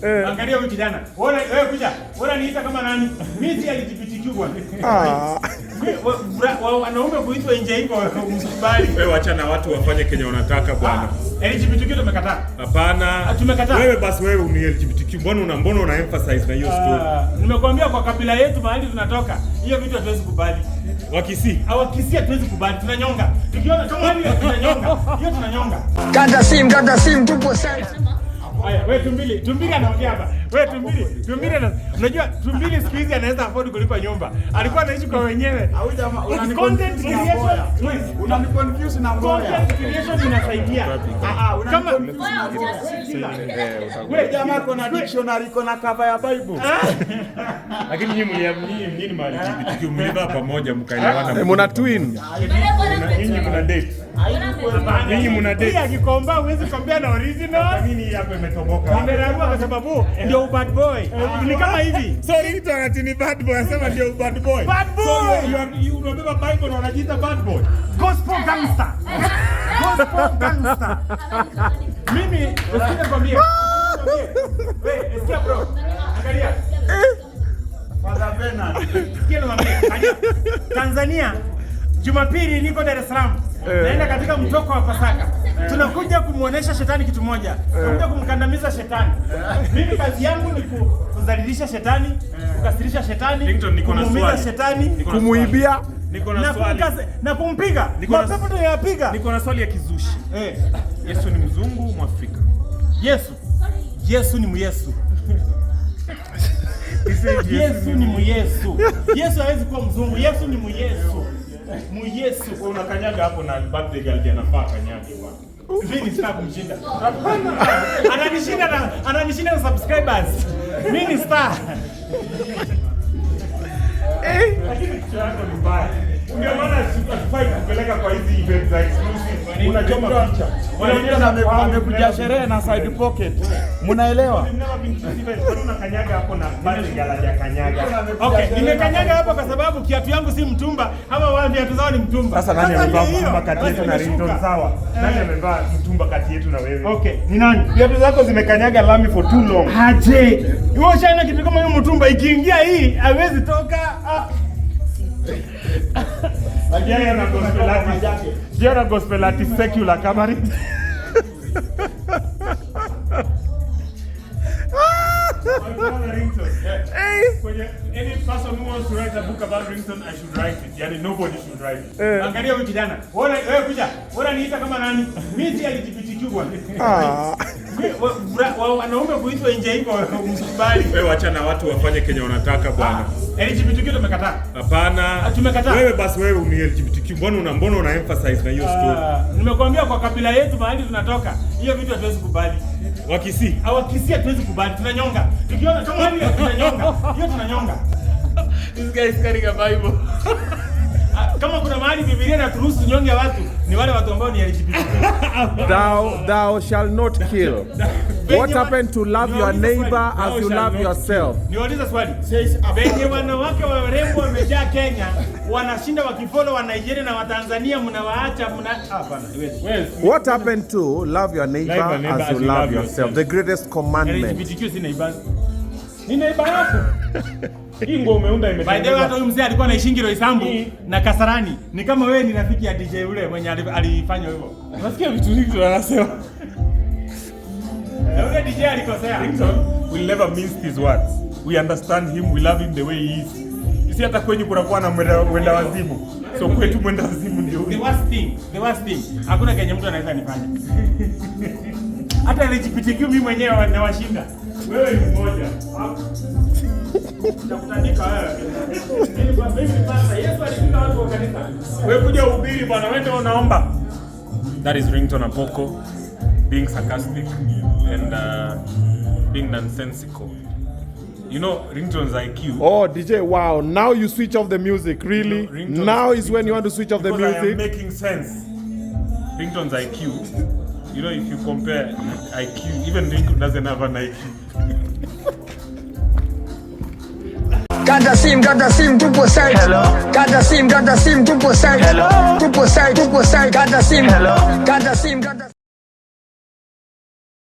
Angalia huyu kijana. Wewe kuja. Wewe niita kama nani? Mimi si LGBTQ bwana. Wanaume kuitwa nje hivyo msikubali. Wewe acha na watu wafanye kenye wanataka bwana. LGBTQ tumekataa. Hapana. Tumekataa. Wewe basi wewe ni LGBTQ. Mbona una emphasize na hiyo story? Nimekuambia kwa kabila yetu mahali tunatoka. Hiyo vitu hatuwezi kubali. Wa Kisii. Kisii hatuwezi kubali. Tunanyonga. Tukiona kama hali tunanyonga. Hiyo tunanyonga. Kata sim tupo sana. Haya, wewe Tumbili anaongea hapa. Wewe Tumbili unajua Tumbili siku hizi anaweza afford kulipa nyumba. Alikuwa anaishi kwa wenyewe. Au jamaa content creation. Unaniconfuse na Mboya. Content creation inasaidia. Kama wewe jamaa kuna dictionary kuna cover ya Bible. Lakini nyinyi mali LGBTQ mliva pamoja mkaelewana. Mna twin. Nyinyi mna date. Nyinyi mna date. Hii akikomba huwezi kombea na original. Nini hapa imetoboka? Nimeamua kwa sababu ndio bad boy. Ni kama hivi. So Ringtone ati ni bad boy, anasema ndio bad boy. Bad boy. So you unabeba Bible na unajiita bad boy. Gospel gangster. Gospel gangster. Mimi usikie kwambia. Wewe, sikia bro. Angalia. Father Bernard. Sikia niambie. Tanzania Jumapili niko Dar es Salaam. Naenda katika mtoko wa Pasaka. Tunakuja kumuonesha shetani kitu moja. Tunakuja kumkandamiza shetani. Mimi kazi yangu ni kudhalilisha shetani, kukasirisha shetani, kumuumiza shetani, kumuibia, niko na swali. Na kumpiga. Mapepo ndio yapiga. Niko na swali ya kizushi. Yesu ni mzungu Mwafrika? Yesu ni Myesu. Yesu ni Myesu. Yesu hawezi kuwa mzungu. Yesu ni Myesu. Myesu. Unakanyaga hapo na birthday girl anafaa kanyage bwana. Mimi sitaki kumshinda. Ananishinda na subscribers. Mimi ni star. Lakini kitu yako ni mbaya. Ungeona sifai kupeleka kwa hizi events za exclusive. Unachoma picha. Wanaona amekuja sherehe na side pocket. Mnaelewa? Unakanyaga hapo na birthday girl hajakanyaga. Okay, nimekanyaga hapo kwa sababu kiatu yangu si mtumba, ama wao viatu zao ni mtumba. Sasa nani amevaa mtumba kati yetu na Ringtone sawa? Nani amevaa mtumba kati yetu na wewe? Okay, ni nani? Viatu zako zimekanyaga lami for too long. Aje. Wewe shana kitu kama hiyo mtumba ikiingia hii haiwezi toka. Ajaya na gospelati yake. Jana gospelati secular kamari. Any person who wants to write a book about Ringtone, I should write it. Yani nobody should write it. Angalia huyu kijana. Wewe kuja. Wewe niita kama nani? Mimi si LGBTQ bwana. Wanaume kuitwa nje hivyo msikubali. Wewe acha na watu wafanye kenye wanataka bwana. LGBTQ tumekataa. Hapana. Tumekataa. Wewe basi wewe ni LGBTQ. Mbona una emphasize na hiyo story? Nimekuambia kwa kabila yetu mahali tunatoka. Hiyo vitu hatuwezi kubali. Wa Kisii. Kisii hatuwezi kubali. Tunanyonga. Tukiona kama hali tunanyonga. Hiyo tunanyonga. This guy is carrying a Bible. Kama kuna mahali Biblia inaturuhusu nyonge watu, ni wale watu ambao ni LGBTQ. Thou shall not kill. What happened to love your neighbor as you love yourself? Niulize swali. Wenye wanawake warembo wamejaa Kenya, wanashinda wakifollow wa Nigeria na wa Tanzania, mnawaacha hapana. What happened to love your neighbor as you love yourself? The greatest commandment. LGBTQ si neighbor. Ni neighbor yako. Hii ngoma umeunda imetengenezwa. By the way, hata huyu mzee alikuwa anaishi Ngiro Isambu na Kasarani. Ni kama wewe ni rafiki ya DJ ule mwenye alifanya hivyo. Unasikia vitu vingi tunasema. Yule DJ alikosea. Ringtone will never mince his words. We understand him, we love him the way he is. You see hata kwenye kunakuwa na mwenda wazimu. So kwetu mwenda wazimu ndio. The worst thing. Hakuna kenye mtu anaweza nifanya. Hata LGBTQ mimi mwenyewe nawashinda. Wewe ni mmoja. Nakutanika wewe. Mimi sasa Yesu alifika watu wa kanisa. Wewe kuja uhubiri bwana, wewe ndio unaomba. That is Ringtone Apoko being sarcastic and being nonsensical. You know Ringtone's IQ. Oh DJ, wow, now you switch off the music, really? Now is when you want to switch off the music? I am making sense. Ringtone's IQ. You know, if you compare IQ, even Ringtone doesn't have an IQ. Kata sim tupo side. Kata sim tupo side. Tupo side. Kata sim.